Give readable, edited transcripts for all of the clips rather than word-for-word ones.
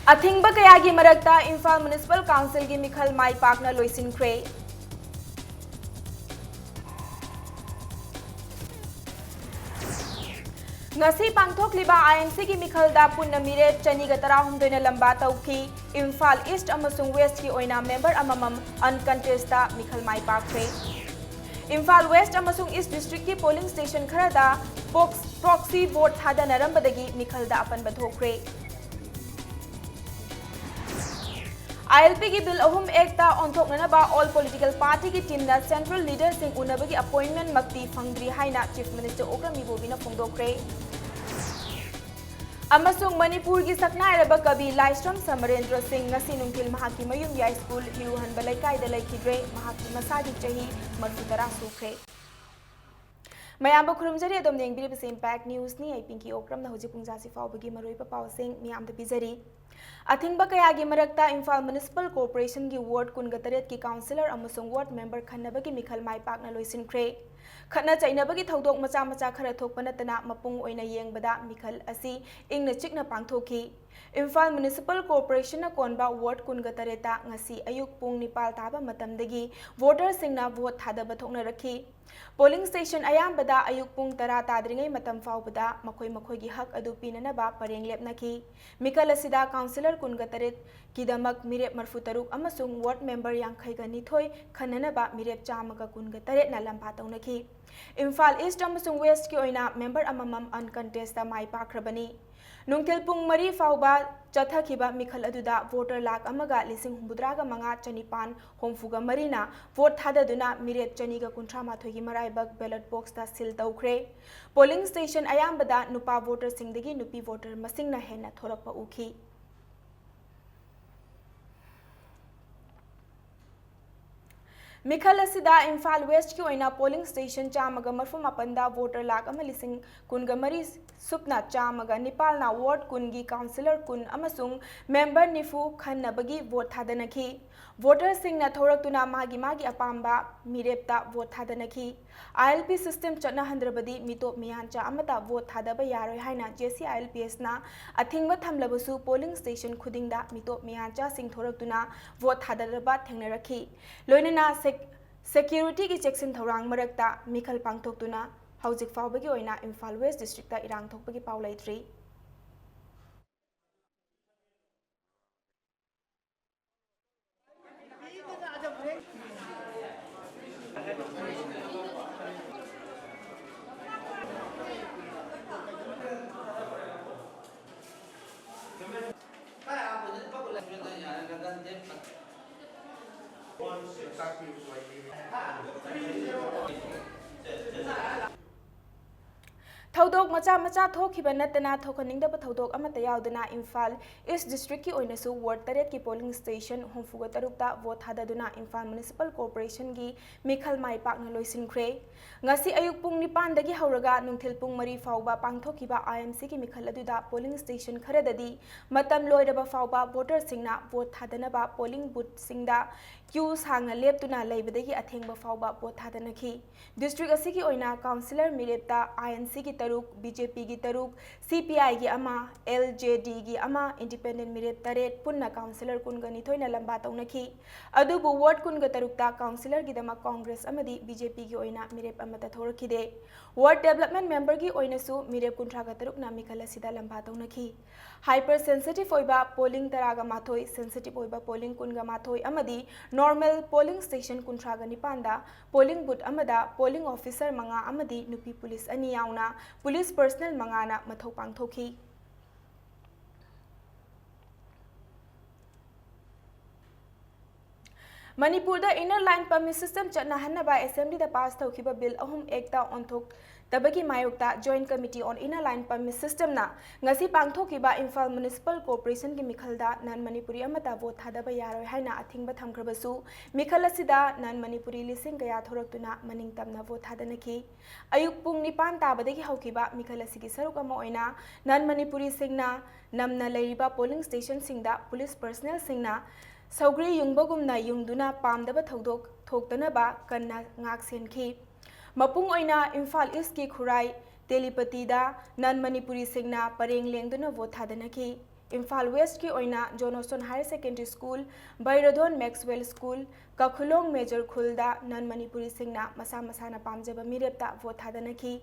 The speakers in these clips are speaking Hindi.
अथिंग कयागी मरक्ता इम्फाल म्युनिसिपल काउंसिल की मिखल माई पाकना लोइसिनख्रे। ngasi pangthokliba IMC की मिखलदा पुन्ना मिरेट चनीगा तराहुमदोइना लंबा तौखी इम्फाल ईस्ट अमसुंग वेस्ट की ओइना मेंबर अममम अनकंटेस्टा मिखल माई पाकख्रे। इम्फाल वेस्ट अमसुंग ईस्ट डिस्ट्रिक्ट की पोलिंग स्टेशन खरदा प्रॉक्सी वोट थादनरंबदगी मिखलदा अपनबा थोख्रे। ILP की बिल अहुम एकता ओंथोकननबा ऑल पॉलिटिकल पार्टी की टीम ना सेंट्रल लीडर सिंह उनबगी अपॉइंटमेंट मक्ति फंगद्री हाइना चीफ मिनिस्टर ओक्रम इबोबीना फोंदोख्रे। अमसुंग मणिपुर की सकनाइरबा कवि लाइस्रम समरेंद्र सिंह ngasi नुंथिल महाकी मयुम याई स्कूल हिउ हनबा लैकाइदा लैखिद्रे महाकी मसागी चही 30 सुख्रे। मयाम खुरुमजरी अदम येंबिरिबसे इम्पैक्ट न्यूज नि पिंकी ओक्रम हौजी पुंजासी फाउबगी मरोइबा पाउसिंग मियाम पिजरी। अथिंग कयागी मरक्ता इम्फाल म्युनिसिपल कॉर्पोरेशन की वार्ड 29 की काउंसिलर अमसुंग वार्ड मेंबर खन्नबगी मिखल माई पाकना लोइसिनख्रे। खन्ना चैनबगी थौदोक मचा मचा खरा थोकपा नतना मपुंग ओइना येंगबदा मिखल असी इंगना चिकना पांगथोखी। इम्फाल म्युनिसिपल कॉर्पोरेशन कोनबा वार्ड 29 ngasi अयुक पुंग निपाल ताबा मतमदगी वोटर सिंगना वोट थादबा थोकनरखी। पोलिंग स्टेशन अयाम्बदा अयुक पुंग 10 ताद्रिंगै मतम फाउबदा मखोई मखोईगी हक अदु पीननबा परेंग लेपनखी। मिखल असिदा काउंसिलर 29 किदमक मिरेप 43 अमसुंग वार्ड मेंबर 52 खन्ननबा मिरेप 128 ना लंबा तौनखी। इम्फाल ईस्ट अमसुंग वेस्ट की ओइना मेंबर अममम अनकंटेस्टा माई पाखरबनी। नुंथिल पुंग मरी फाउबा चथखिबा मिखल अदुदा वोटर लाख अमगा लिसिंग हुंबुद्रागा मंगा चनिपान होमफुगा मरीना वोट थाददुना मिरेप चनीगा 38 की मराइबक बैलेट बॉक्स दा सील तौख्रे। पोलिंग स्टेशन अयाम्बदा नुपा वोटर सिंगदगी नुपी वोटर मसिंगना हेना थोरकपा उखी। मिखल असिदा इम्फाल वेस्ट की ओइना पोलिंग स्टेशन 134 वोटर लाख अमा लिसिंग 19 सुपना 194 वार्ड 10 की काउंसिलर 10 अमसुंग मेंबर निफु खन्नबगी वोट थादनखी। वोटर सिंगना थोरक्तुना मागी मागी अपाम्बा मिरेपता वोट थादनखी। ILP सिस्टम चटनाहंद्रबदी मिटोप मियानचा अमता वोट थादबा यारोय हाइना JCILPS ना अथिंगबा थमलबसु पोलिंग स्टेशन खुदिंगदा मिटोप मियानचा सिंग थोरक्तुना वोट थादरबा थेंगनरखी। लोइनना सेक्यूरिटी की चेक्सिन थौरांग मरक्ता मिखल पांगथोक्तुना हौजिक फाउबगी ओइना इम्फाल वेस्ट डिस्ट्रिक्ट इरांग थोकपगी पाउ लैथ्री। थौदोक मचा मचा थोखिबा नतना थोखनिंगदबा थौदोक अमता यावदना इम्फाल ईस्ट डिस्ट्रिक्ट की ओइनसु वार्ड 13 की पोलिंग स्टेशन होमफुगा तरुकता वोट थाददुना इम्फाल म्युनिसिपल कॉर्पोरेशन की मिखल माई पाकना लोइसिनख्रे। ngasi अयुक पुंग 9 दगी हौरगा नुंथिल पुंग 3 फाउबा पांगथोखिबा IMC की मिखल अदुदा पोलिंग स्टेशन खरददी मतम लोइरबा फाउबा वोटर सिंगना वोट थादनबा पोलिंग बूथ सिंगदा क्यू सांगना लेपतुना लैबदगी अथेंगबा फाउबा वोट थादनखी। डिस्ट्रिक्ट असि की ओइना काउंसिलर मिरेपता INC की तरुक BJP की तरुक CPI की अमा LJD की अमा इंडिपेंडेंट मिरेप तरेट पुन्ना काउंसिलर 19 ना लंबा तौनखी। अदुबु वार्ड 19 काउंसिलर की दमा कांग्रेस अमदी BJP की ओइना मिरेप अमता थोरखिदे। वार्ड डेवलपमेंट मेंबर की ओइनसु मिरेप 53 ना मिखल असिदा लंबा तौनखी। हाइपर सेंसिटिव ओइबा पोलिंग 10 सेंसिटिव ओइबा पोलिंग 19 अमदी नॉर्मल पोलिंग स्टेशन 39 दा पोलिंग बूथ अमदा पोलिंग ऑफिसर मंगा अमदी नुपी पुलिस अनि यावना पुलिस पर्सनल मंगाना मथौ पांगथोखी। मणिपुर दा इनर लाइन परमिट सिस्टम चटनाहन्नबा असेंबली दा पास तौखिबा बिल अहुम एकता ऑनथोक तबगी मायोक्ता joint committee on inner line permit system ना ngasi पांगथोखिबा इम्फाल म्युनिसिपल कॉर्पोरेशन की मिखलदा नन मणिपुरी अमता वोट थादबा यारोय हाइना अथिंगबा थमख्रबसु मिखल असिदा नन मणिपुरी लिसिंग कया थोरक्तुना मनिंग तमना वोट थादनखी। अयुक पुंग 9 ताबदगी हौखिबा मिखल असिगी सरुक अमा ओइना नन मणिपुरी सिंगना नमना लैरिबा पोलिंग स्टेशन सिंगदा पुलिस पर्सनल सिंगना सौग्री युंगबगुमना युंगदुना पामदबा थौदोक थोक्तनबा कन्ना ngaksenखी। मपुंग ओइना इम्फाल ईस्ट की खुराई तेलीपतीदा नन मणिपुरी सिंगना परेंग लेंगदुना वोट थादनखी। इम्फाल वेस्ट की ओइना जोनोसन हायर सेकेंडरी स्कूल, बैरधोन मैक्सवेल स्कूल, कखुलोंग मेजर खुलदा नन मणिपुरी सिंगना मसा मसाना पामजब मिरेपता वोट थादनखी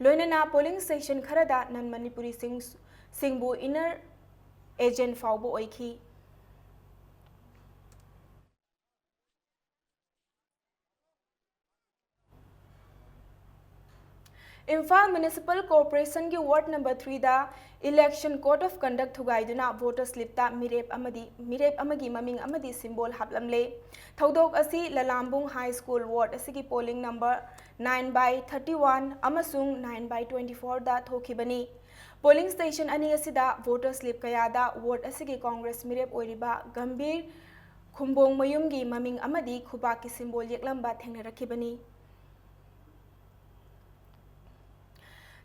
लोइनना पोलिंग स्टेशन खरदा नन मणिपुरी सिंगबु इनर एजेंट फाउबो ओइखी। इम्फाल म्युनिसिपल कॉर्पोरेशन की वार्ड नंबर 3 दा इलेक्शन कोड ऑफ कंडक्ट थुगाइदुना वोटर स्लिपता मिरेप अमगी ममिंग अमदी सिंबल हापलमले थौदोक असी ललामबुंग हाई स्कूल वार्ड असिगी पोलिंग नंबर 9/31 अमसुंग 9/24 दा थोखिबनी पोलिंग स्टेशन अनि असिदा वोटर स्लिप कयादा वार्ड असिगी कांग्रेस मिरेप ओइरिबा गंभीर खुंबोंग मयुमगी ममिंग अमदी खुबा की सिंबल येकलंबा थेंगनरखिबनी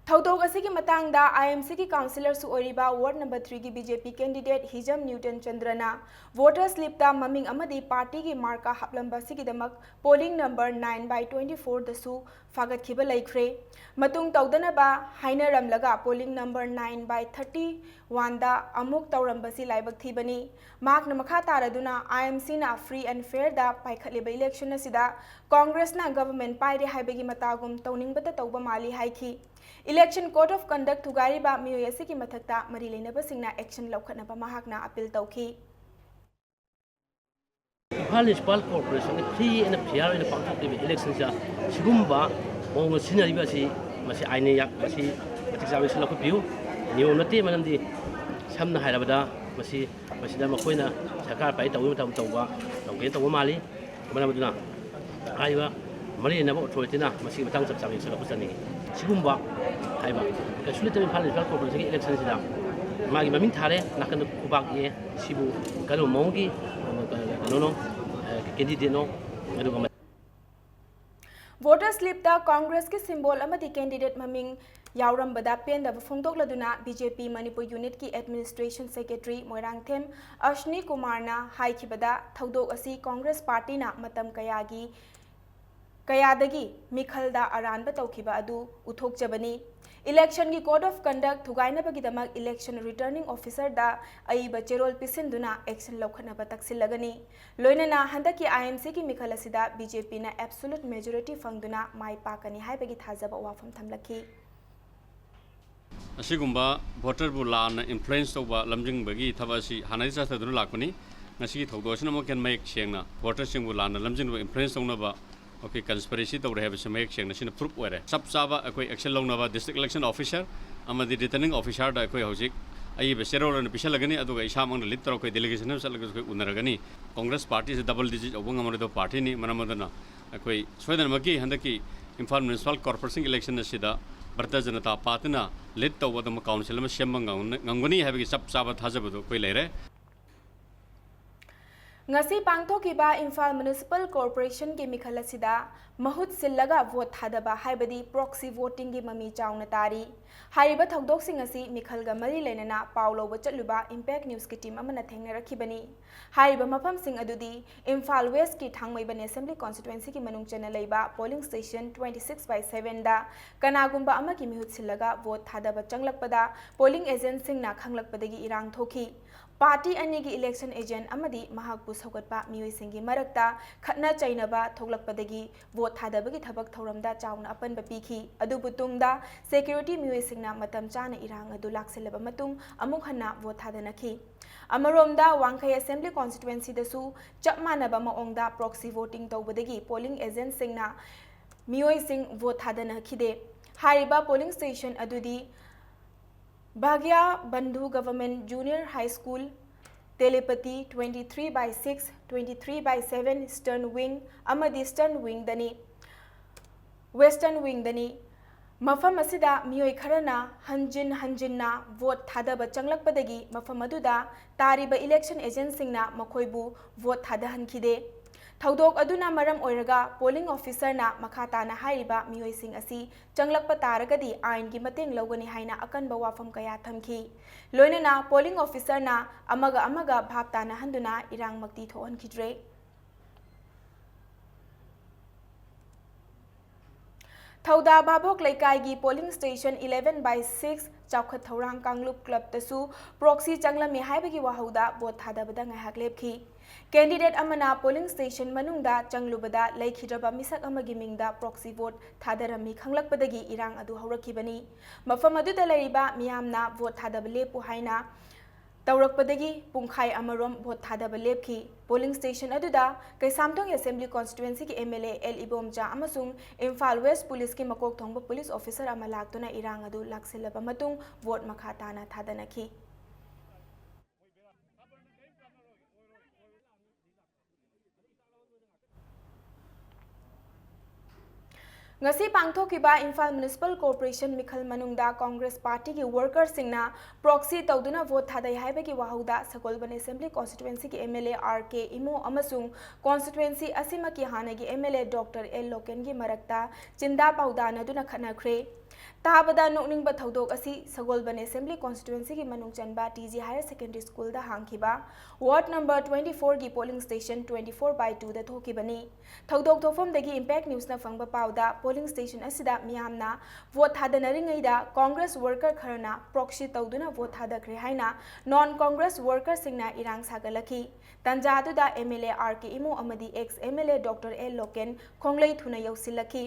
थौदोक असिगी मतंगदा आईएमसी की काउंसिलर सु ओरिबा वार्ड नंबर 3 की बीजेपी कैंडिडेट हिजम न्यूटन चंद्रना वोटर स्लिपता ममिंग अमदी पार्टी की मार्का हापलंबा सिगिदमक पोलिंग नंबर 9/24 दसु फागतखिबा लैख्रे मतुंग तौदनबा हाइनरमलगा पोलिंग नंबर 9/31 दा अमुक तौरंबसी लाइबक थीबनी मार्कन मखा तारदुना आईएमसी ना फ्री एंड फेयर दा पाइखलिबा इलेक्शन असिदा कांग्रेस ना गवर्नमेंट पाइरे हाइबगी मतागुम तौनिंगबता तौबा माली हाइखी इलेक्शन कोड ऑफ कंडक्ट थुगारिबा मियोयसी की मथक्ता मरी लेनबसिंगना एक्शन लौखनबा महाकना अपील तौखी। Municipal corporation free and fair इन पांथोक्लिबा इलेक्शन सा सिगुम्बा मोंग सिनारिबासी मसी आइने याक मसी मतिक लौखपियु नियम नते मनमदि समना हाइरबदा मसी मसीदा मखोइना सरकार पाइ तौबा मतम तौबा लौगे तौबा माली मनमदुना आइबा मरी लेनबा अथॉरिटीना मसी मतंग चपचाब यक्सलपसनी सिगुम्बा हाइबा कैसुलेट म्युनिसिपल कॉर्पोरेशन की इलेक्शन सिदा मागी ममिंग थारे नाकन कुबाक ये सिबु कनो मोंगी नो कैंडिडेट नो अदुगा वोटर स्लिप दा कांग्रेस के सिंबल अमदी कैंडिडेट ममिंग यावरंबदा पेंदब फोंदोकलदुना बीजेपी मणिपुर यूनिट की एडमिनिस्ट्रेशन सेक्रेटरी मोइरांगथेम अश्नी कुमारना हाइखिबदा थौदोक असी कांग्रेस पार्टी ना मतम कयादगी मिखलदा अरानबा तौखिबा अदु उथोकजबनी इलेक्शन की कोड ऑफ कंडक्ट थुगाइनबगिदमक इलेक्शन रिटर्निंग ऑफिसर दा अइबा चेरोल पिसिंदुना एक्शन लौखनबा तक्सिलगनी लोइनना हंदकी आईएमसी की मिखल असिदा बीजेपी ना एब्सोल्यूट मेजॉरिटी फंगदुना माइ पाकनी हाइबगी थाजबा वाफम थमलखी असिगुम्बा भोटर बु लान इन्फ्लुएंस तौबा लमजिंगबगी थबासी हानाय जाथदुना लाकनी ngasi thogdosina mo ken mayek chengna voter singbu lana lamjin influence tongnaba okay conspiracy tawre have some mayek chengna sina proof were sab chaba akoi action longnaba district election officer amadi returning officer da akoi hojik ai be serol na pisalagani aduga isamang lit taro koi delegation salaga koi unaragani congress party is double digit obong amado party ni manamadana akoi soidan maki handaki imphal municipal corporation election sida Bharatiya Janata Party na lit tawdam council ma sembang ngangoni have sab chaba thajabado koi lere ngasi pangthokiba Imphal Municipal Corporation ki mikhal asida mahut sillaga vote thadaba haibadi proxy voting gi mami chauna tari hariba thogdok sing asi mikhal ga mari lenana paulo bachatluba impact news ki team amana thengna rakhibani hariba mafam sing adudi Imphal West ki thangmai ban assembly constituency ki manung chana leiba polling station 26/7 da kanagumba ama ki mihut sillaga vote thadaba changlakpada polling agent sing na khanglakpadagi irang thoki party अने की इलेक्शन एजेंट अमदी महाकपु सौगतपा मियोइसिंगी मरक्ता खतना चैनबा थोगलकपदगी वोट थादबगी थबक थौरमदा चाउना अपनबा पिखी अदुबुतुंगदा सिक्योरिटी मियोइसिंगना मतम चाना इरांग अदु लाक्सेलबा मतुंग अमुक हन्ना वोट थादनखी अमरोमदा वांखै असेंबली कॉन्स्टिट्युएंसी दसु चपमानबा मओंगदा प्रॉक्सी वोटिंग तौबदगी पोलिंग एजेंट सिंगना मियोइसिंग वोट थादनखिदे हारिबा पोलिंग स्टेशन अदुदी Bhagya Bandhu Government Junior High School, Telepati 23/6, 23/7 Eastern Wing, Amadi Eastern Wing Dani, Western Wing Dani, Mafam Asida Miyoi Kharana, Hanjinna, vote Thadaba Changlakpadagi, Mafamaduda, Tariba election agent Singna, Makoibu, vote Thadahankide. थौदोक अदुना मरम ओइरगा पोलिंग ऑफिसर ना मखाता ना हाइबा मियोइसिंग असि चंगलकप तारगदी आइन की मतेंग लौगनी हाइना अकनबा वाफम कया थमखी लोइनना पोलिंग ऑफिसर ना अमगा भापता ना हंदुना इरांग मक्ति थोहनखिद्रे थौदा भाभोक लेकाई पोलिंग स्टेशन 11/6 चौखत थौरांग कांगलुप क्लब तसु प्रॉक्सी चंगलमी हाइबगी वाहौदा वोट थादबदा ngahak lepki कैंडिडेट अमना पोलिंग स्टेशन मनुंगदा चंगलुबदा लेखिद्रबा मिसक अमगी मिंगदा प्रॉक्सी वोट थादरमी खंगलकपदगी इरांग अदु हौरखिबनी मफम अदुदा लैरिबा मियामना वोट थादब लेपु हाइना तौरकपदगी पुंखाई अमरोम वोट थादब लेपखी पोलिंग स्टेशन अदुदा कैसामथोंग असेंबली कॉन्स्टिट्यूएंसी की एमएलए एल इबोमचा अमसुंग इम्फाल वेस्ट पुलिस की मकोक थोंग पुलिस ऑफिसर अमा लाक्तुना इरांग अदु लाक्सिलब मतुंग वोट मखा ताना थादनखी ngasi pangthokiba Imphal Municipal Corporation Mikhal Manungda Congress Party ki workers singna proxy tawduna vote thadai haibagi wahauda Sakolban Assembly Constituency ki MLA RK Imo amasung constituency asima ki hanagi MLA Dr. L Loken gi marakta chinda paudana duna khanakre ताबदा नोकनिंग बथौदोक असि सगोलबन असेंबली कॉन्स्टिट्यूएंसी की मनुंग चनबा टीजी हायर सेकेंडरी स्कूल दा हांखिबा वार्ड नंबर 24 की पोलिंग स्टेशन 24/2 दा थोकिबनी थौदोक थोफम दगी इंपैक्ट न्यूज ना फंगबा पाउदा पोलिंग स्टेशन असिदा मियामना वोट थादनरिंगैदा कांग्रेस वर्कर खरना प्रॉक्सी तौदुना वोट थादखरे हाइना नॉन कांग्रेस वर्कर सिंगना इरांग सागलखी तंजादुदा एमएलए आरके इमो अमदी ex MLA doctor L Loken खोंगलै थुना यौसिलखी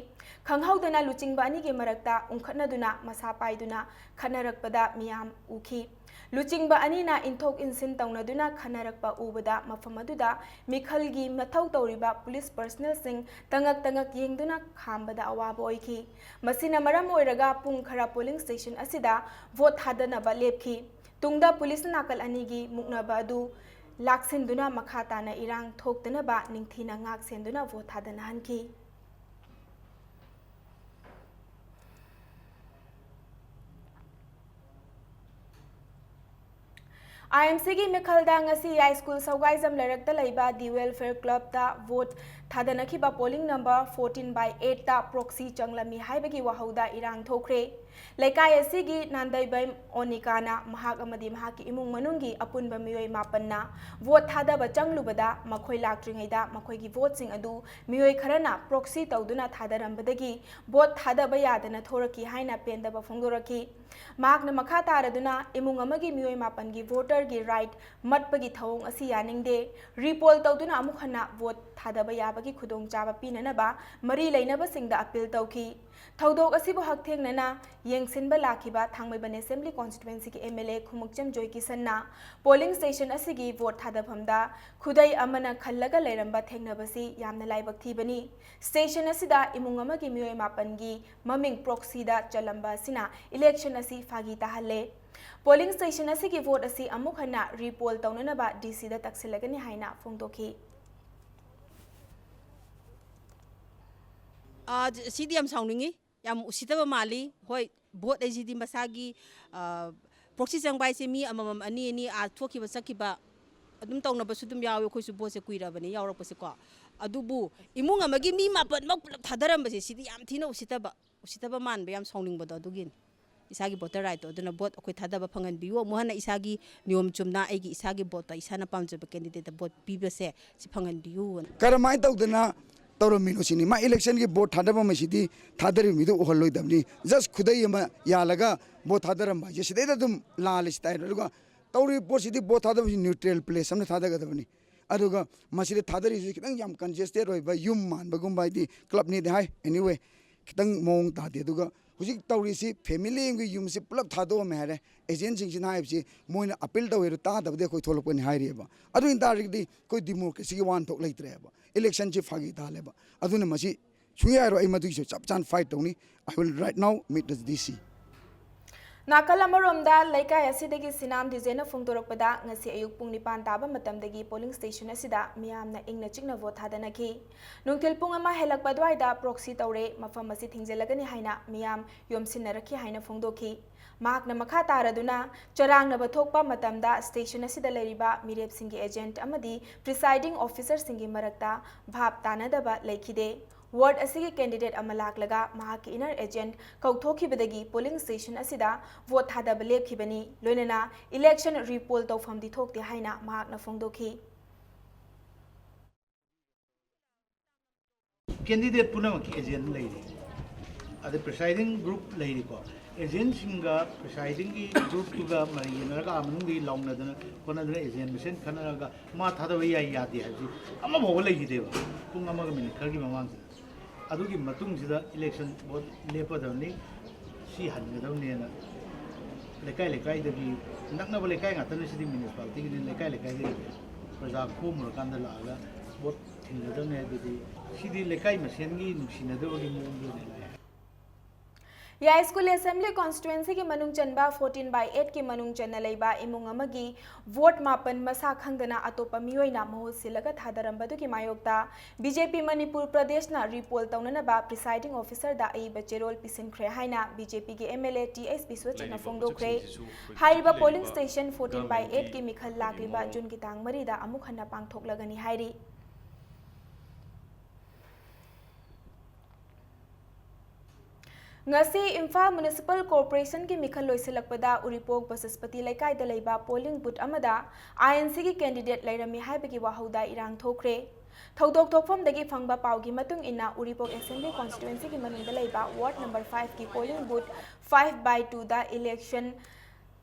खंगहौदना लुचिंगबा अनि के मरक्ता उंखटनदुना मसा पाइदुना खनरकपदा मियाम उखी लुचिंगबा अनिना इंथोक इंसिन तौनदुना खनरकपा उबदा मफम अदुदा मिखलगी मथौ तौरिबा पुलिस पर्सनल सिंग तंगक तंगक येंगदुना खामबदा अवाबा ओइखी मसिना मरम ओइरगा पुंग खरा पोलिंग स्टेशन असिदा वोट थादनबा लेपखी तुंगदा पुलिस नाकल अनिगी मुकनबा अदु लाक्सिंदुना मखा ताना इरांग थोक्तनबा निंगथीना ngak सेंदुना वोट थादना हनखी IMC की मिखलदा ngasi हाई स्कूल सौगाइजम लरकता लैबा दी वेलफेयर क्लब ता वोट थादनखिबा पोलिंग नंबर 14/8 ता प्रॉक्सी चंगलमी हाइबगी वाहौदा इरांग थोखरे लेकाय असिगी नांदैबैम ओनिकाना महाक अमदी महाकी इमुंग मनुंगी अपुनबा मियोय मापन्ना वोट थादबा चंगलुबदा मखोय लाक्ट्रिङैदा मखोयगी वोटसिंग अदु मियोय खरना प्रॉक्सी तौदुना थादरंबदगी वोट थादबा यादना थोरकी हाइना पेंदबा फोंदोरकी महाकना मखा तारदुना इमुंग अमगी मियोय मापनगी वोटर की राइट मटपगी थौंग असि यानिंगदे रिपोल तौदुना अमुखना वोट थादबा याबगी खुदोंग चाबा पिननबा मरी लैनबा सिंगदा अपील तौखी थौदोक असिबु हकथेंगनना येंगसिनबा लाखिबा थांगमैबन असेंबली कॉन्स्टिट्यूएंसी की एमएलए खुमुकचम जोय किसनना पोलिंग स्टेशन असिगी वोट थादफमदा खुदै अमना खल्लगा लेरंबा थेंगनबसी यामना लाइबक थीबनी स्टेशन असिदा इमुंग अमगी मियोय मापनगी ममिंग प्रॉक्सीदा चलंबा सिना इलेक्शन असि फागी ताहल्ले पोलिंग स्टेशन असिगी वोट असि अमुखना रिपोल तौननबा डीसी दा तक्सिलगनी हाइना फोंदोखी आज सीधी हम साउनिंगी याम उसितबा माली होय बोट एजीडी मसागी प्रॉक्सी चंगबाई से मी अमम अनि अनि आ थोखिबा सखिबा अदुम तौनबसु दुम यावे खोइसु बोसे कुइराबनी यावरपसे को अदुबु इमुंग अमगी मी मापन मक पुलप थादरमबसे सीधी याम थीना उसितबा मानबे याम साउनिंगबदो अदुगिन इसागी बोटर राइट अदुना बोट अखोय थादबा फंगन बियो मोहना इसागी नियम चुमना एगी इसागी बोट इसाना पामजबा कैंडिडेट बोट पीबसे सि फंगन बियो करमाय तौदना तौरमीनो सिनी मा इलेक्शन की बोट थादबा मसिदी थादरी मिदु ओहलोइदबनी जस्ट खुदै मा यालगा बोट थादरम बाजे सिदैदा दुम लाल स्टाइल रुगा तौरी बोट सिदी बोट थादब न्यूट्रल प्लेस हमने थादगदबनी अदुगा मसिदे थादरी खितंग याम कंजेस्टेड होइबा युम मानबगुम बाइदी क्लब नि हाय एनीवे खितंग मोंग तादे अदुगा हुजिक तौरी सि फैमिली इंग युम सि पुलप थादो मे हारे एजेंट सिंग सिन हाइबसि मोइना अपील तवेर तादबदे कोइ थोलकपनि हाइरेबा अदु इंतारिगदी कोइ डेमोक्रेसी की वान थोक लेतरेबा इलेक्शन से फागी तालेबा अदुना मसि सुयारो आई मदुइसो चपचान फाइट तौनी I will right now meet the DC नाकल अमरोमदा लेकाय असिदगी सिनाम डिजेना फोंदोरकपदा ngasi ayuk pung 9 ताबा मतमदगी पोलिंग स्टेशन असिदा मियामना इंगना चिकना वोट थादनखी नुंगथिल पुंग अमा हेलकपा द्वाइदा प्रॉक्सी तौरे मफम असि थिंगजेलगनी हाइना मियाम योमसिनरखी हाइना फोंदोखी महाकना मखा तारदुना चरांगनबा थोकपा मतमदा स्टेशन असिदा लेरिबा मिरेप सिंगी एजेंट अमदी प्रिसाइडिंग ऑफिसर सिंगी मरक्ता भाप तानदबा लेखिदे वार्ड असिगी कैंडिडेट अमा लाक्लगा महाकी इनर एजेंट कौथोखिबदगी पोलिंग स्टेशन असिदा वोट थादब लेपखिबनी लोइनना इलेक्शन रिपोल तौफमदी थोकते हाइना महाकना फोंदोखी कैंडिडेट पुनमक एजेंट लेरी अद प्रिसाइडिंग ग्रुप लेरिको एजेंट सिंगा प्रिसाइडिंग की ग्रुप तुगा मरी नरगा मनुंगी लौनदन कोनदन एजेंट मिशन खनरगा मा थादव यादे हाबि अमा भोग लेगिदेबा पुंग अमागा मिनिट खरगी ममांग अदुगी मतुंग सिदा इलेक्शन वोट लेपदवनी सी हनगदवनेना लेकाय लेकाय दगी नकनब लेकाय ngatan सिदी म्युनिसिपालिटी की लेकाय लेकाय दगी प्रजा खोमर कांदा लागा वोट थिनगदवने दगी सिदी लेकाय मसेनगी नुसिनदवगी मोंगदने याई स्कूल असेंबली कॉन्स्टिट्यूएंसी की मनुंग चनबा 14/8 की मनुंग चन लेबा इमुंग अमगी वोट मापन मसा खंगदना अतोपा मियोइना महल सिलगा थादरंबदु की मायोक्ता बीजेपी मणिपुर प्रदेश ना रिपोल तौननबा प्रिसाइडिंग ऑफिसर दा ए बचेरोल पिसिनख्रे हाइना बीजेपी के एमएलए टीएस बिस्वचन फोंदोख्रे हाइरिबा पोलिंग स्टेशन 14/8 की मिखल लाक्लिबा जून की तांग मरीदा अमुक हन्ना पांगथोकलगनी हाइरी ngasi Imphal Municipal Corporation की मिखल लोइसिलकपदा उरिपोक बसस्पति लेकायदा लेबा पोलिंग बूथ अमदा INC की कैंडिडेट लेरमी हाइबगी वाहौदा इरांग थोख्रे थौदोक थोकफमदगी फंगबा पाउगी मतुंग इना उरिपोक असेंबली कॉन्स्टिट्यूएंसी की मनुंगदा लेबा वार्ड नंबर 5 की पोलिंग बूथ 5/2 दा इलेक्शन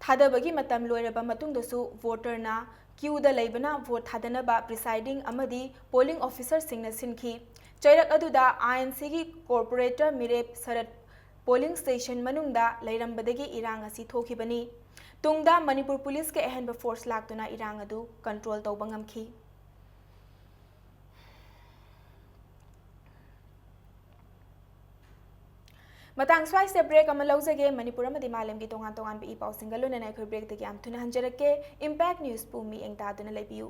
थादबगी मतम लोइरबा मतुंगदसु वोटरना क्यू दा लेबना वोट थादनबा प्रिसाइडिंग अमदी पोलिंग ऑफिसर सिंगना सिनखी चैरक अदुदा INC की कॉर्पोरेटर मिरेप सरत पोलिंग स्टेशन मनुंगदा लेरंबदगी इरांग असी थोखिबनी तुंगदा मणिपुर पुलिस के अहनब फोर्स लाक्तुना इरांग अदु कंट्रोल तौबा ngamखी मतंग स्वाइस से ब्रेक अमा लौजगे मणिपुर अमदि मालेम की तोंगान तोंगान बी पाउ सिंगल लोने नाइखोय ब्रेक तगी आम थुना हंजरके इंपैक्ट न्यूज़ पुमी एंगतादुना लेबियु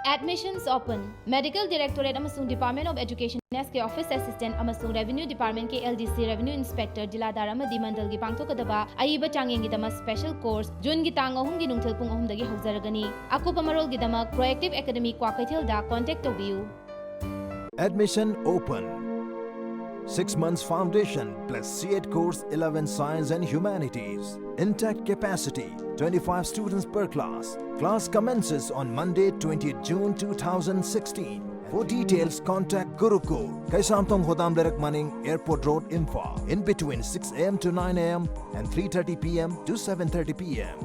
Admissions open. Medical Directorate amasung Department of Education SK Office Assistant amasung Revenue Department के LDC Revenue Inspector जिलादार अमदी मंडल की पांगथोकदबा अईबा चांगेंगी दमा स्पेशल कोर्स जून की तांग अहुम की नुंगथल पुंग अहुम दगी हौजरगनी अकुपा मरोल की दमा प्रोएक्टिव एकेडमी क्वाकैथल दा contact तौबियु Admission open. 6 months foundation plus C8 course 11 science and humanities. Intact capacity 25 students per class. Class commences on Monday 20th June 2016. For details contact Gurukul, Kaisamtong Hodam Direct Manning Airport Road Imphal in between 6 am to 9 am and 3:30 pm to 7:30 pm.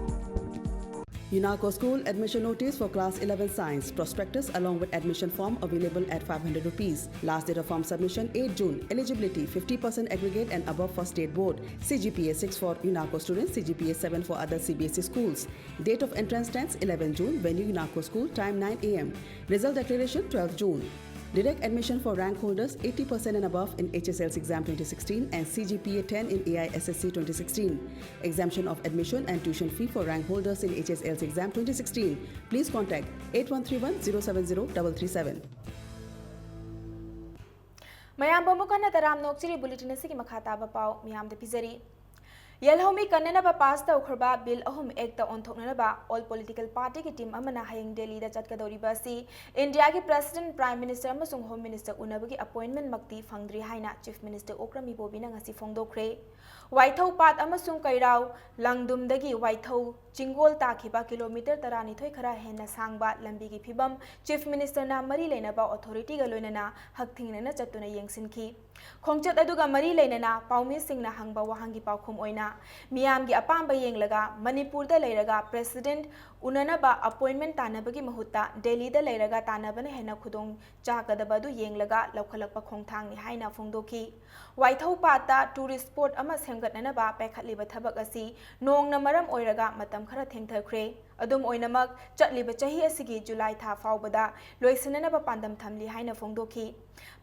UNACO School admission notice for class 11 science prospectus along with admission form available at 500 rupees. Last date of form submission 8 June. Eligibility 50% aggregate and above for state board. CGPA 6 for UNACO students, CGPA 7 for other CBSE schools. Date of entrance test 11 June. Venue UNACO School, time 9 am. Result declaration 12 June. Direct admission for rank holders 80% and above in HSLC exam 2016 and CGPA 10 in AI SSC 2016. Exemption of admission and tuition fee for rank holders in HSLC exam 2016. Please contact 8131-070-337. मयाम बमुकन तराम नोक्चिरी बुलेटिन असिगी मखा ताबा पाउ मियाम द पिजरी यलहोमी कन्ननबा पास तौखरबा बिल अहुम एकता ओंथोकननबा ऑल पॉलिटिकल पार्टी की टीम अमना हयंग दिल्ली दा चटकदौरिबा असि इंडिया की प्रेसिडेंट प्राइम मिनिस्टर अमसुंग होम मिनिस्टर उनबगी अपॉइंटमेंट मक्ति फंगद्री हाइना चीफ मिनिस्टर ओक्रमी बोबिना ngasi फोंदोखरे वाइथौ पात अमसुंग कैराव लंगदुमदगी वाइथौ चिंगोल ताखिबा किलोमीटर 12 खरा हेन्ना सांगबा लंबी की फिबम चीफ मिनिस्टर ना मरी लेनबा अथॉरिटी गा लोइनना हकथिंगना चतुना यंगसिनखी खोंगचत अदुगा मरी लेनना पाउमी सिंगना हंगबा वहांगी पाउखुम ओइना मियाम की अपांबा येंगलगा मणिपुर दा लेरगा प्रेसिडेंट उननबा अपॉइंटमेंट तानबगी महुत्ता दिल्ली दा लेरगा तानबने हेना खुदोंग चाकदबदु येंगलगा लौखलकपा खोंगथांगनि हाइना फोंदोखी वाइथौ पाता टूरिस्ट स्पॉट अमा सेमगतनबा पैखतलिबा थबक असि नोंगना मरम ओइरगा मतम खरा थेंगथखरे अदुम ओइनमक चटलिबा चाही असिगी जुलाई था फावबदा लोइसननबा पांदम थमली हाइना फोंदोखी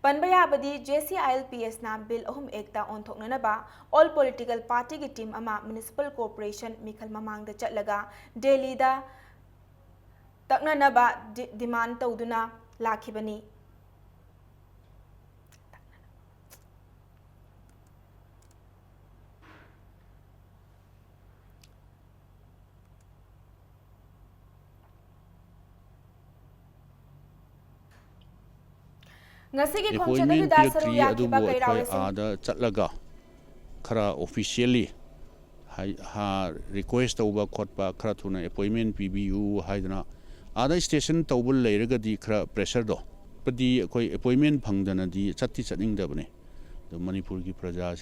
पनबा याबदी JCILPS ना बिल अहुम एकता ओंथोकननबा ऑल पॉलिटिकल पार्टी की टीम अमा म्युनिसिपल कॉर्पोरेशन मिखल ममांग दा चटलगा दिल्ली दा तकननबा demand तौदुना लाखिबनी appointment pirakri adubu akhoi ada chatlaga khara officially ha request tauba khotpa khara thuna appointment pbu haidana ada station tawbul leiraga di khara pressure do padi akhoi appointment phangdana di chatti chaning dabane Manipur की प्रजा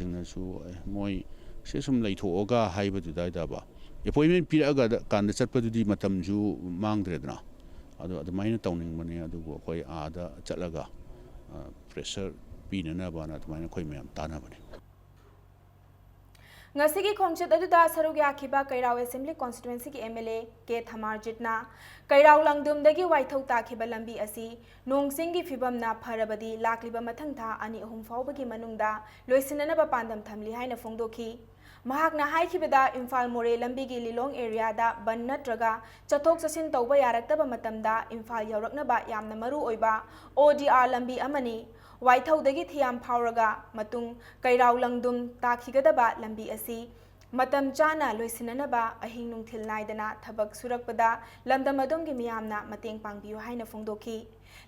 मोई से सूम लेथोगा हाइबदुदाइदाबा एपॉइंटमेंट पीरगा कान चटपदुदी मतमजु मांगद्रेदना अदुमाइना तौनिंगबने अदुबो अखोय आदा चटलगा pressure पीननाबाना अदुमाइना अखोय मयाम तानाबने ngasi khongchet aduda sarug yakhiba kairao assembly constituency ki MLA ke thamarjitna kairao langdum dagi waithau takhiba lambi asi nongsing gi fibam na pharabadi lakliba mathang tha ani ahum fawbagi manungda loisinana ba pandam thamli haina fongdokhi mahakna haikibada imphal more lambi gi lilong area da ban natraga chathok chasin tawba yaraktaba matamda imphal yaurakna ba yamna maru oiba ODR lambi amani वाइथौदगी थियाम फावरगा मतुंग कैराव लंगदुम ताखिगदबा लंबी असी मतम चाना लोइसिननबा अहिंग नुंथिल नाइदना थबक सुरकपदा लंदम अदोमगी मियामना मतेंग पांगबियो हाइना फोंदोखी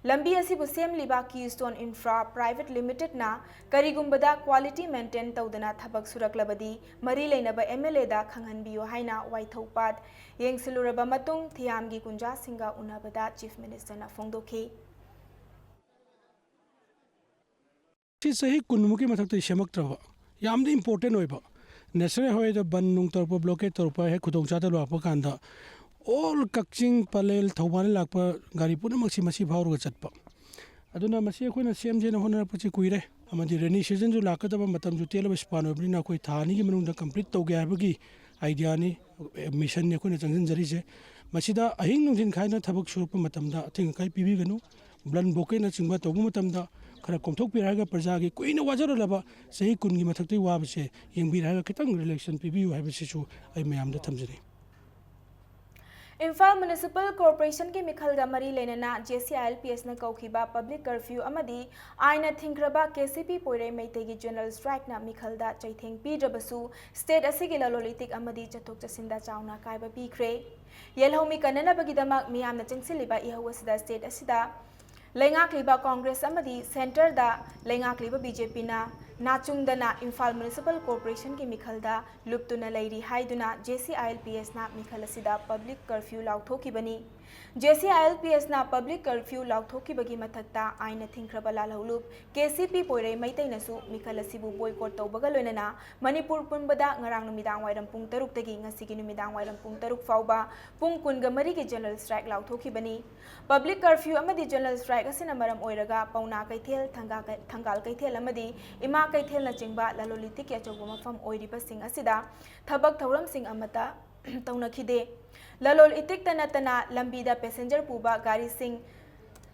लंबी असिबु सेमलिबा कीस्टोन इंफ्रा प्राइवेट लिमिटेड ना करिगुंबदा क्वालिटी मेंटेन तौदना थबक सुरकलबदी मरी लेनबा MLA दा खंगहनबियो हाइना वाइथौपाद येंगसिलुरबा मतुंग थियामगी कुंजा सिंगा उनाबदा चीफ मिनिस्टर ना फोंदोखी सही कुनमुकी मथक सेमक्त्रब यामद इम्पोर्टेंट होइबा नेशनल हाईवे बन नुंग तौरप ब्लॉकेट तौरप है खुदोंचाद लाप कांदा ऑल कक्चिंग पलेल थौबाल लाप गाड़ी पुनमक मसी फाउरग चटप अदुना मसी अखोइना सेमजेना होनरपछि कुइरे अमदि रेनी सीजन जो लाकदब मतम जो तेलब स्पान होबनिना अखोइ थानी की मनुंग कंप्लीट तौगे हाबगी आइडिया नि मिशन ने अखोइना चंगजन जरिसे मसीदा अहिंग नुंजिन खाइना थबक सुरप मतमदा अथिंग kai पिबिगनु ब्लन बोकेना चिंबा तौबु मतमदा खरा कोमथोक पिरागा प्रजा की कोई वाजरलबा सही कुन की मथक्ति वाबसे यंगबिरागा खितंग रिलेक्शन पिबियु हाइबसिसु आई मयामदा थमजरी इम्फाल म्युनिसिपल कॉर्पोरेशन के मिखलगा मरी लेनना JCILPS न कौखिबा पब्लिक कर्फ्यू अमदी आइना थिंग्रबा KCP पोइरे मैतेगी जनरल स्ट्राइक ना मिखलदा चैथेंग पीड्रबसु स्टेट असिगी ललोलितिक अमदी चथोक चसिंदा चाउना कायबा पीख्रे येलहोमी कननबगिदमक मियामना चंगसिलिबा इहवसदा स्टेट असिदा लेंगाक्लिबा कांग्रेस अमदी सेंटर दा लेंगाक्लिबा BJP ना नाचुंगदना इम्फाल म्युनिसिपल कॉर्पोरेशन की मिखलदा लुप्तुना लैरी हाइदुना JCILPS ना मिखल असिदा पब्लिक कर्फ्यू लाउथोकिबनी JCILPS ना पब्लिक कर्फ्यू लाउथोकिबगी मथक्ता आइना थिंख्रबा लालहौलुप KCP पोइरे मैतैनसु मिखल असिबु बॉयकॉट तौबगा लोइनना मणिपुर पुनबदा ngarang नुमिदांग वाइरम पुंग 3 तगी ngasi नुमिदांग वाइरम पुंग 3 फाउबा पुंग कुनगा मरी की जनरल स्ट्राइक लाउथोकिबनी पब्लिक कर्फ्यू अमदी जनरल स्ट्राइक असिना मरम ओइरगा पौना कैथेल थंगाल कैथेल अमदी इमा कैथेल न चिंबा ललोलितिक के अचौबा मफम ओइरिबा सिंग असिदा थबक थौरम सिंग अमता तौनखिदे ललोल इतिक तनतना लंबीदा पैसेंजर पुबा गाड़ी सिंग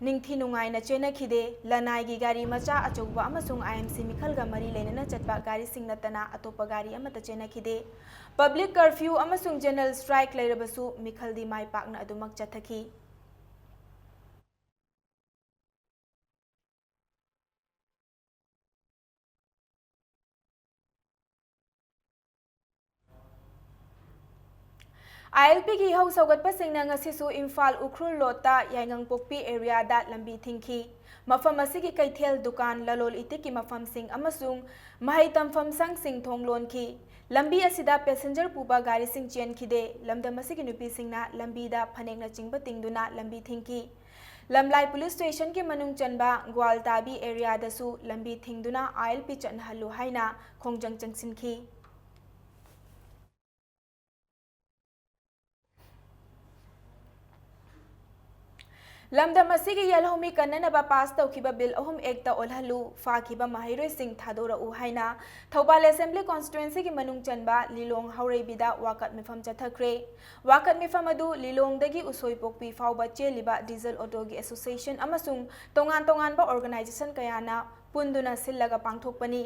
निंगथि नुंगाइना चेनखिदे लनाइगी गाड़ी मचा अचौबा अमसुंग IMC मिखलगा मरी लेनना चटबा गाड़ी सिंग नतना अतोपा गाड़ी अमता चेनखिदे पब्लिक कर्फ्यू अमसुंग जनरल स्ट्राइक लेरबसु मिखलदी माइ पाकना अदुमक चथखि ILP की हौ सौगतपा सिंगना ngasisu इम्फाल उख्रुल लोता याइंगंगपोकपी एरिया दा लंबी थिंखी मफम असिगी कैथेल दुकान ललोल इतिकी मफम सिंग अमसुंग महै तमफम संग सिंग थोंगलोन की लंबी असिदा पैसेंजर पुबा गाड़ी सिंग चेन खिदे लमदम असिगी नुपी सिंगना लंबीदा फनेंगना चिंगबा तिंगदुना लंबी थिंखी लमलाई पुलिस स्टेशन के मनुंग चनबा ग्वालताबी एरिया दसु लंबी थिंगदुना ILP चनहलु हाइना खोंजंग चंगसिनखी लमदम असिगी यलहोमी कन्ननबा पास तौखिबा बिल अहुम एकता ओलहलु फाखिबा महैरोय सिंह थादोरउ हाइना थौबाल असेंबली कॉन्स्टिट्युएंसी की मनुंग चनबा लिलोंग हौरेबिदा वाकत मिफम चथखरे वाकत मिफम अदु लिलोंगदगी उसोय पोकपी फाउबा चेलिबा डीजल ऑटोगी एसोसिएशन अमसुंग तोंगान तोंगानबा ऑर्गेनाइजेशन कयाना पुंदुना सिल्लगा पांगथोकपनी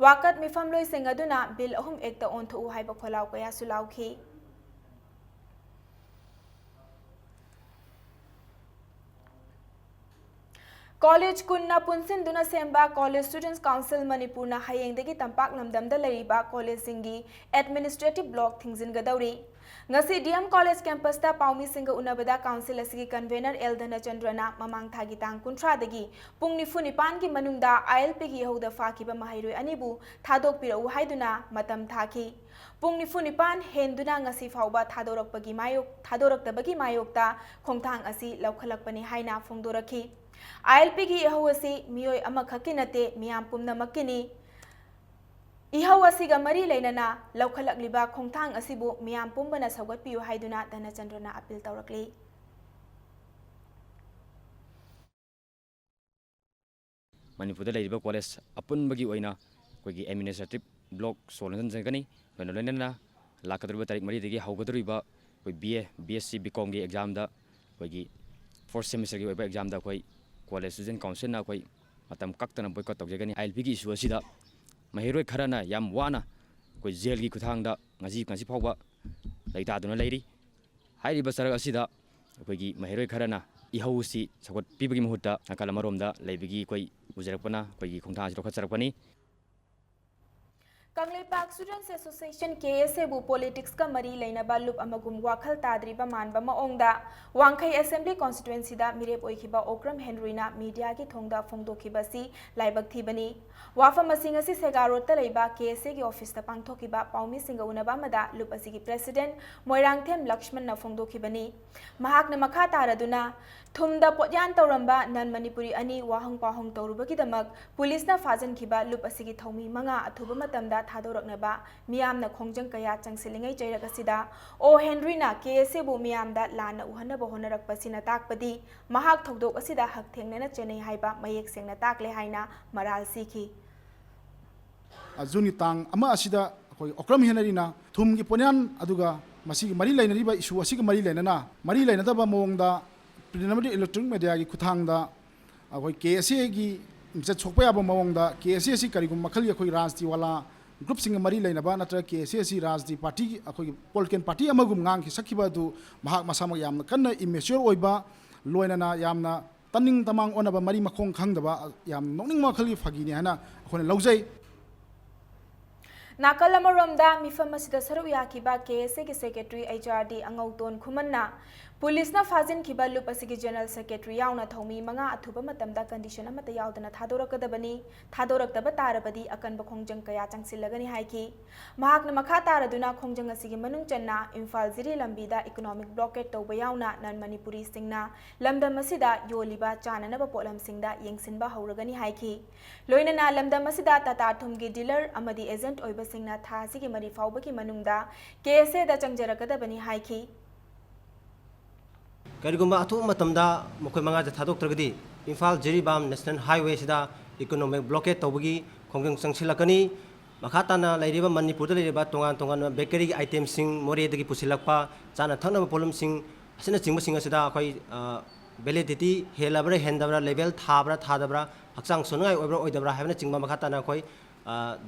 वाकत मिफम लोय सिंह अदुना बिल अहुम एकता ओंथु हाइबा खोलाव कया सुलावखी कॉलेज कुन्ना पुनसिंदुना सेंबा कॉलेज स्टूडेंट्स काउंसिल मणिपुरना हयेंदगी तंपाक लमदमदा लैरिबा कॉलेज सिंगी एडमिनिस्ट्रेटिव ब्लॉक थिंगजिनगदौरी ngasi DM कॉलेज कैंपस ता पाउमी सिंग उनबदा काउंसिल असगी कन्वेनर एल धनचंद्रना ममांग थागी तांग कुंट्रा दगी पुंग निफु निपान की मनुंगदा ILP की यहुदा फाकिबा महैरोय अनिबु थादोक पिरउ हाइदुना मतम थाकी पुंग निफु निपान हेंदुना ngasi फाउबा थादोरक्तबगी मायोक्ता खोंथांग असि लौखलकपनि हाइना फोंदोरखी ILP की यहुअसि मियोय अमखकी नते मियाम पुमनमक्किनी इहौ असिगा मरी लेनना लौखलकलिबा खोंथांग असिबु मियाम पुंबना सौगतपियु हाइदुना धनचंद्रना अपील तौरकली। मणिपुर कॉलेज अपुनबगी कोई एडमिनिस्ट्रेटिव ब्लॉक सोलन जगनी लोनना लाकद्रब तारीख मरी हौगद्रीब कोई BSc BCom की एग्जाम कोई 4th सेमेस्टर की एग्जाम कोई कॉलेज स्टूडेंट काउंसिल कोई मतम कक्तन बॉयकॉट तौजगनी ILP की इशू असिदा महिरोय खरना याम वाना कोई जेल की खुथांगदा ngasi फाउबा लैतादुना लैरी हाइरिबा सरग असिदा कोई महिरोय खरना इहौसी सगत पीबगी मुहुत्ता अकाल अमरोमदा लैबगी कोई उजरपना कोई खोंथांग रोखचरपनी कंगलेपाक स्टूडेंट्स एसोसिएशन KSA बु पॉलिटिक्स का मरी लेनबा लुप अमगुम वाखल ताद्रिबा मानबा मओंगदा वांखै असेंबली कॉन्स्टिट्युएंसी दा मिरेप ओइखिबा ओक्रम हेनरीना मीडिया की थोंगदा फोंदोखिबासी लाइबक थीबनी वाफम मसिंग असि सेगारोत लेबा KSA की ऑफिस दा पांगथोखिबा पाउमी सिंग उनबा मदा लुप असि की प्रेसिडेंट मोइरांगथेम लक्ष्मण ना फोंदोखिबनी महाकना मखा तारदुना थुमदा पोयान तौरंबा नन मणिपुरी अनि वाहंग पाहंग तौरुबगिदमक पुलिसना फाजनखिबा लुप असि की थौमी मंगा अथुबा मतमदा थादोरकनबा मियामना खोंजंग कया चंगसिलिंगै चैरगसिदा ओ हेनरीना KSA बु मियामदा लाना उहनबा होनरकपसिना ताकपदी महाक थौदोक असिदा हक थेंगनेना चेनै हाइबा मयेक सेंगना ताकले हाइना मराल सीखी जुनि तांग अमा असिदा कोई ओक्रम हेनरीना थुम की पोन्यान अदुगा मसी मरी लेनरिबा इशू असिगा मरी लेनदबा मोंगदा प्रिलिमिनरी इलेक्ट्रॉनिक मीडिया की खुथांगदा कोई KSA की मिसत सोकपा याबा मोंगदा KSA सि करिगुम मखल कोई राजनीति वाला ग्रुप सिंग मरी लेनबा नत्र KSA सि राजनीति पार्टी कोई पॉलिटिकल पार्टी अमगुम ngang की सखिबा दु महाक मसामक यामना कन्ना इमेच्योर ओइबा लोइनना यामना तनिंग तमांग ओनबा मरी मखोंग खंगदबा याम नोनिंग मखल की फगिनी हना अखोने लौजै नाकल अमरोमदा मिफम असिदा सरुक याखिबा KSA की सेक्रेटरी HRD अंगौतोन खुमन्ना पुलिसना फाजिन खिबा लुप असिगी जनरल सेक्रेटरी यावना थौमी मंगा अथुबा मतमदा कंडीशन अमता यावदना थादोरकदबनी थादोरकदबा तारबदी अकनब खोंजंग कया चंगसिलगनी हाइकी महाकना मखा तारदुना खोंजंग असिगी मनुंग चन्ना इम्फाल जिरी लंबीदा इकोनॉमिक ब्लॉकेट तौबा यावना नन मणिपुरी सिंगना लमदम असिदा योलिबा चाननबा पोलम सिंगदा येंगसिनबा हौरगनी हाइकी लोइनना लमदम असिदा टाटा थुमगी डीलर अमदी एजेंट ओइबा सिंगना थासिगी मरी फाउबगी मनुंगदा KSA दा चंगजरकदबनी हाइकी करिगुम्बा अथु मतमदा मखोय मंगा थादोक्त्रगदी इम्फाल जिरीबाम नेशनल हाईवे सिदा इकोनॉमिक ब्लॉकेट तौबगी खोंगंग चंगसिलकनी मखाताना लैरिबा मणिपुरदा लैरिबा तोंगान तोंगान बेकरी आइटम सिंग मोरेदगी पुसिलकपा चाना थनब पोलम सिंग असिना चिंग सिंग असिदा अखोय वैलिडिटी हेलाब्रा हेंदब्रा लेवल थाब्रा थादब्रा हक्सांग सोनगाय ओइब्रा ओइदब्रा हाबना चिंगबा मखाताना अखोय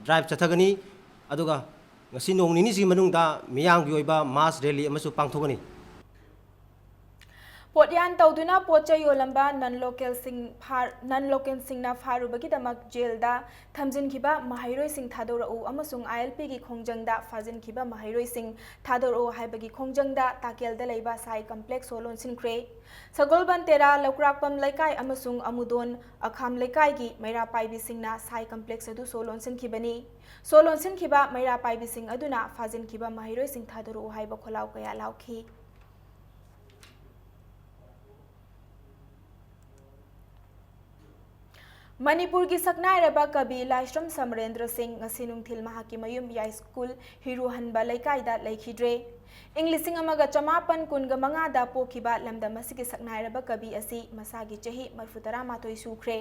drive चथगनी अदुगा ngasi nong nini si manungda miyang gi oiba mass rally amasu pangthogani पोटयान तौदुना पोचा योलंबा नन लोकल सिंगना फारुबगिदमक जेलदा थमजिनखिबा महाइरोय सिंग थादोरउ अमसुंग ILP की खोंजंगदा फाजिनखिबा महाइरोय सिंग थादोरउ हाइबगी खोंजंगदा ताकेलदा लैबा साइ कॉम्प्लेक्स सोलोन सिनख्रे सगोलबन तेरा लौक्राकपम लैकाय अमसुंग अमुदोन अखाम लैकाय की मैरा पाइबी सिंगना साइ कॉम्प्लेक्स अदु सोलोन सिनखिबा मैरा पाइबी सिंग अदुना फाजिनखिबा महाइरोय सिंग थादोरउ हाइबा खोलाव कया लाउखी मणिपुर की सकनाइरबा कवि Laishram Samarendra Singh ngasi nungthil mahaki mayum yai school hiru hanba laikai da laikhidre इंग्लिशिंग अमगा चमापन कुनगा मंगा दा पोखिबा लमदम असि की सकनाइरबा कवि असि मसागी चही 43 सुख्रे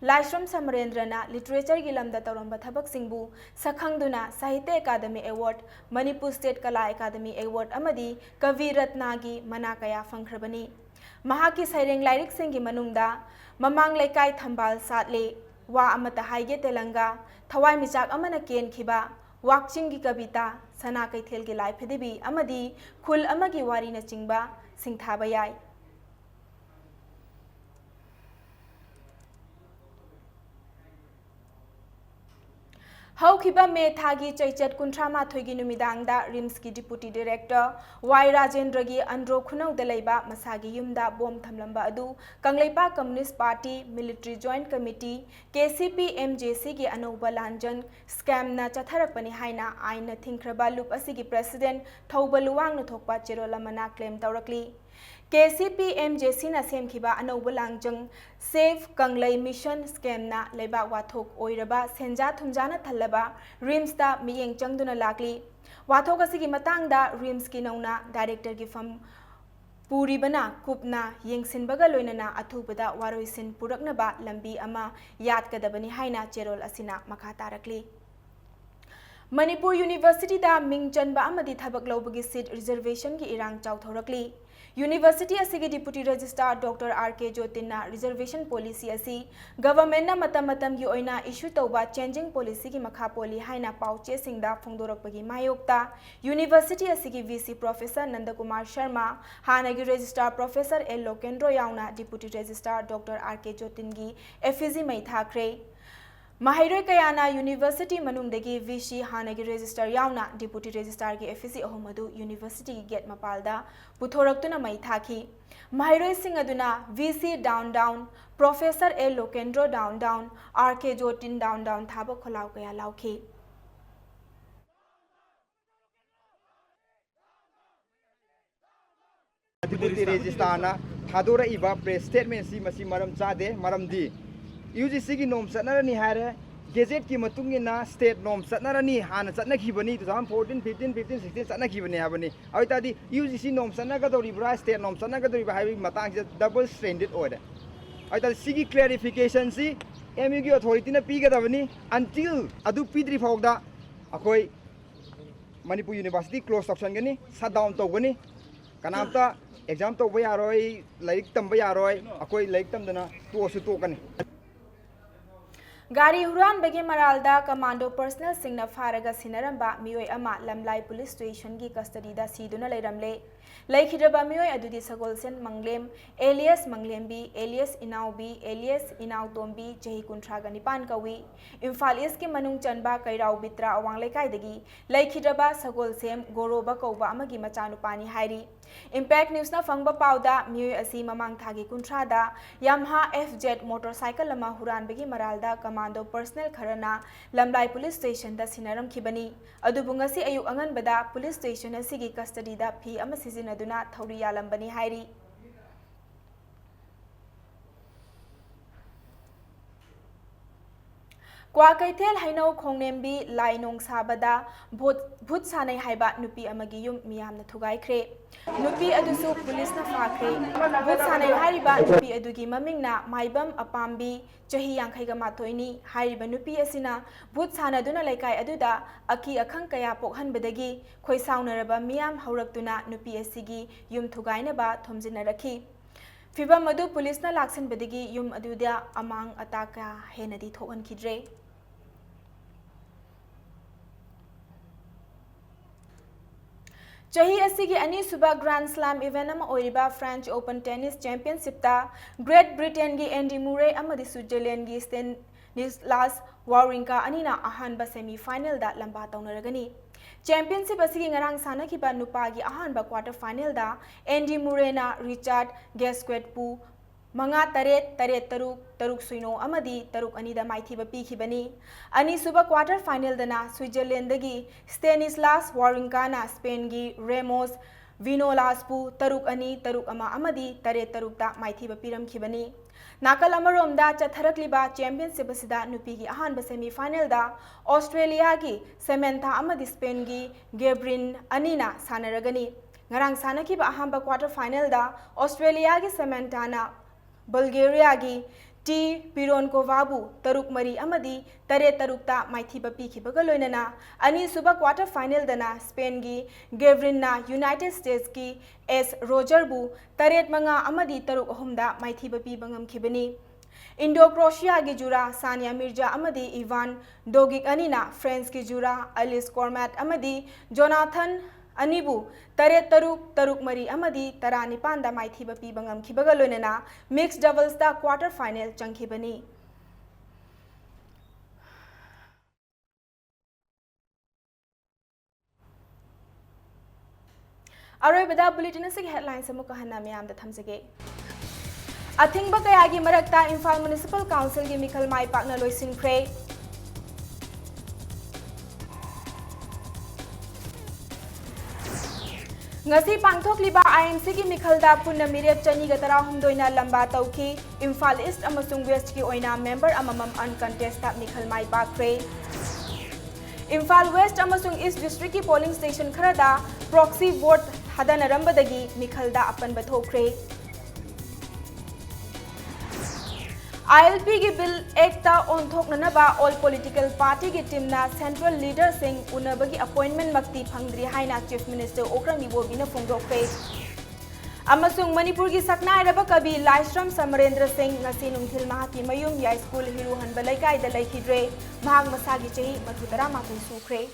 लाइश्रम समरेंद्रना लिटरेचर की लमदा तौरंबा थबक सिंबु सखंगदुना साहित्य अकादमी अवार्ड मणिपुर स्टेट कला अकादमी अवार्ड अमदी कवि रत्नागी मना कया फंख्रबनी महाकी सैरेंग लाइरिक सिंगी मनुंगदा ममांग लेकाय थंबाल सातले वा अमता हाइगे तेलंगा थवाई मिचाक अमना केनखिबा वाकचिंग की कविता सना कैथेल की लाइफेदेबी अमदी खुल अमगी वारी न चिंगबा सिंथाबा याय हौखिबा मे थागी चैचट 38 की नुमिदांगदा रिम्स की डिप्यूटी डायरेक्टर वाई राजेंद्र की अंड्रो खुनौदा लैबा मसागी युमदा बोम थमलंबा अदु Kanglepa communist party military joint committee KCP MJC की अनौबा लांजन स्कैम न चथरकपनि हाइना आइन थिंख्रबा लुप असि की प्रेसिडेंट थौबलुवांग न थोकपा चेरोला मना claim तौरकली KCPMJC na semkhiba anouba langjang Save Kanglai Mission Scam na leibak wathok oiraba senja thumjana thallaba RIMS ta miyeng changduna lakli wathok asigi matangda RIMS ki nauna director ki fam Puribana kupna yengsinbaga loinana athubada waroisin puraknaba lambi ama yadkadabani haina cherol asina makha tarakli Manipur University da mingchanba amadi thabak lobagi seat reservation ki irang chawthorakli University asigi Deputy Registrar Dr. R.K. Jotinna reservation policy asi government na matam gi oina issue tawba changing policy ki makha poli haina pauche singda phongdorakpagi mayokta University asigi VC Professor Nandakumar Sharma hanagi Registrar Professor L. Lokendro yauna Deputy Registrar Dr. R.K. Jotingi FEZ mai thakre Mahiroi Kayana University Manungdagi VC Hanagi Register Yauna Deputy Registrar ki FEC Ahomadu University Gate Mapalda Puthораktuna Mai Thaki Mahiroi Singh Aduna VC Down Professor L. Lokendro Down RK Jotin Down Thaba Kholau Kaya Lauki Deputy Registrar na thadora iba press statement si masi maram chade maram di UGC ki norm satnarani hare gazette ki matungina state norm satnarani hana satnakhibani 2014 15 15 16 satnakhibani habani aitadi UGC norm satnagadori bra state norm satnagadori hai matang double stranded order aitadi sigi clarification si MU ki authority na pigadabani until adu pidri phawda akoi Manipur University close option gani shut down tawgani kanamta exam tawba yaroi laik tamba yaroi akoi laik tamdana to su to kani Gari Huran Begi Maralda Commando Personnel Singna Faraga Sinaramba Mioi Ama Lamlai Police Station Gi Custody da Siduna Lairamle Laikhidaba Mioi Adudi Sagolsen Manglem alias Manglembi alias Inaubi alias Inautombi Jehi Kuntraga Nipan Kawi Imphal East Ki Manung Chanba Kairau Bitra Awang Laikai Laikhidaba Sagolsem Goroba Kauba Amagi Machanupani Hairi Impact News na Fangba Pauda Mioi Asi Mamang Thagi Kuntrada Yamaha FZ motorcycle lama Huran Begi Maralda Commando Personnel Kharana Lamlai Police Station da Sinaram Kibani Adubungasi Ayuk Angan Bada Police Station Asigi Custody da P ama Sizinaduna Thauri Yalambani Hairi Kwakaithel Hainau Khongnembi Lainong Sabada Bhut Sanai Haiba Nupi Amagi Yum Miyamna Thugaikre Nupi Adusu Police na Fakre Bhut Sanai Hariba Nupi Adugi Mamingna Maibam Apambi Chahi Yankhaiga Matoini Hariba Nupi Asina Bhut Sanaduna Laikai Aduda Aki Akhang Kaya Pokhanbadagi Khoi Saunaraba Miyam Hauraktuna Nupi Asigi Yum Thugainaba Thomjinaraki Fiba Madu Police na Laksan Badagi Yum Aduda Amang Ataka Henadi Thokan Kidre Chahi asigi ani suba Grand Slam event ama oiriba French Open Tennis Championship ta Great Britain gi Andy Murray amadi Switzerland gi Stanislas Wawrinka anina ahanba semi final da lamba taunaragani Championship asigi ngarang sanakiba nupa gi ahanba quarter final da Andy Murray na Richard Gasquet pu Manga Taret Taruk Taruk Suino Amadi Taruk Anida Maithiba Pikibani Ani Suba quarter final dana Switzerland dagi Stanislas Wawrinka na Spain gi Ramos Vinolaspu Taruk Ani Taruk Ama Amadi Taret Taruk ta Maithiba Piram Kibani Nakal Amarom da Chatharakliba Championship asida nupi gi ahanba semi final da Australia gi Samantha Amadi Spain gi Gebrin Anina Sanaragani Ngarang sanakiba ahanba quarter final da Australia gi Samantha na Bulgaria gi T Pironkovabu Taruk Mari Amadi Tare Tarukta Maithiba Pikhibaga loinana Ani Suba quarter final dana Spain gi Gavrin na United States gi S Roger bu Taret Manga Amadi Taruk Ahumda Maithiba Pibangam Kibani Indo-Croatia gi jura Sania Mirza Amadi Ivan Dogic Anina France gi jura Alice Cormat Amadi Jonathan Anibu Taret Taruk Mari Amadi Tarani Panda Maithiba Pibangam Kibaga Loinana Mixed Doubles da quarter final Chankibani Aroi Bada Bulletin Sig headlines Samuka Hanamiam the Thamsage Athingba Kayagi Marakta Imphal Municipal Council gi Mikhal Mai Pakna Loisin Kre ngasi pangthokliba IMC ki mikhalda punna mirep chani ga tara humdoina lamba tauki Imphal East amasung West ki oina member amamam uncontested mikhal mai pakre Imphal West amasung East district ki polling station kharada proxy vote hadanarambadagi mikhalda apan bathokre ILP की बिल एकता ओंथोकननबा ऑल पॉलिटिकल पार्टी की टीम ना सेंट्रल लीडर सिंह उनबगी अपॉइंटमेंट मक्ति फंगद्री हाइना चीफ मिनिस्टर ओक्रम इबोबीना फोंदोकपे अमसुंग मणिपुर की सकनाइरबा कवि लाइस्ट्रम Samarendra Singh ngasi nungthil mahaki mayum ya school hiru hanba laikai da laikhidre mahak masagi chehi 34 sukre